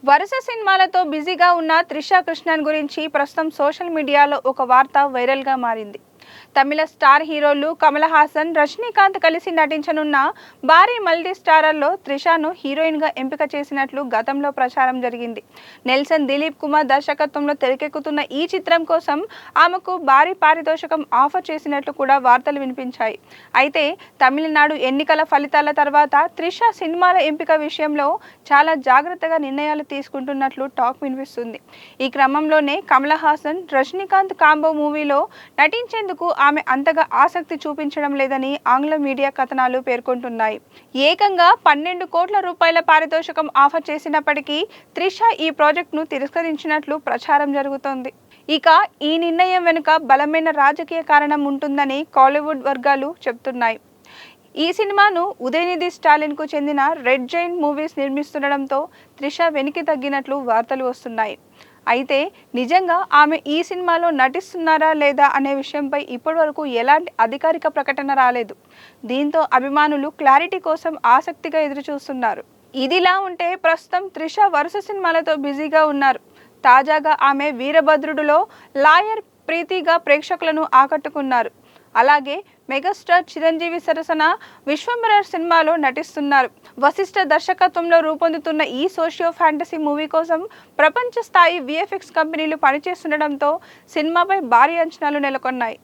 వరుస సినిమాలతో బిజీగా ఉన్న త్రిష కృష్ణన్ గురించి ప్రస్తుతం సోషల్ మీడియాలో ఒక వార్త వైరల్గా మారింది. తమిళ స్టార్ హీరోలు కమల్ హాసన్, రజనీకాంత్ కలిసి నటించనున్న భారీ మల్టీ స్టారర్లో త్రిషను హీరోయిన్గా ఎంపిక చేసినట్లు గతంలో ప్రచారం జరిగింది. నెల్సన్ దిలీప్ కుమార్ దర్శకత్వంలో తెరకెక్కుతున్న ఈ చిత్రం కోసం ఆమెకు భారీ పారితోషికం ఆఫర్ చేసినట్లు కూడా వార్తలు వినిపించాయి. అయితే తమిళనాడు ఎన్నికల ఫలితాల తర్వాత త్రిష సినిమాల ఎంపిక విషయంలో చాలా జాగ్రత్తగా నిర్ణయాలు తీసుకుంటున్నట్లు టాక్ వినిపిస్తుంది. ఈ క్రమంలోనే కమల్ హాసన్, రజనీకాంత్ కాంబో మూవీలో నటించేందుకు ఆమె అంతగా ఆసక్తి చూపించడం లేదని ఆంగ్ల మీడియా కథనాలు పేర్కొంటున్నాయి. ఏకంగా 12 కోట్ల రూపాయల పారితోషికం ఆఫర్ చేసినప్పటికీ త్రిష ఈ ప్రాజెక్టును తిరస్కరించినట్లు ప్రచారం జరుగుతోంది. ఇక ఈ నిర్ణయం వెనుక బలమైన రాజకీయ కారణం ఉంటుందని కాలీవుడ్ వర్గాలు చెబుతున్నాయి. ఈ సినిమాను ఉదయనిధి స్టాలిన్కు చెందిన రెడ్ జైంట్ మూవీస్ నిర్మిస్తుండటంతో త్రిష వెనక్కి తగ్గినట్లు వార్తలు వస్తున్నాయి. అయితే నిజంగా ఆమె ఈ సినిమాలో నటిస్తున్నారా లేదా అనే విషయంపై ఇప్పటివరకు ఎలాంటి అధికారిక ప్రకటన రాలేదు. దీంతో అభిమానులు క్లారిటీ కోసం ఆసక్తిగా ఎదురుచూస్తున్నారు. ఇదిలా ఉంటే ప్రస్తుతం త్రిష వరుస సినిమాలతో బిజీగా ఉన్నారు. తాజాగా ఆమె వీరభద్రుడులో లాయర్ ప్రీతిగా ప్రేక్షకులను ఆకట్టుకున్నారు. అలాగే మెగాస్టార్ చిరంజీవి సరసన విశ్వంబర సినిమాలో నటిస్తున్నారు. వశిష్ఠ దర్శకత్వంలో రూపొందుతున్న ఈ సోషియో ఫ్యాంటసీ మూవీ కోసం ప్రపంచ స్థాయి విఎఫ్ఎక్స్ కంపెనీలు పనిచేస్తుండటంతో సినిమాపై భారీ అంచనాలు నెలకొన్నాయి.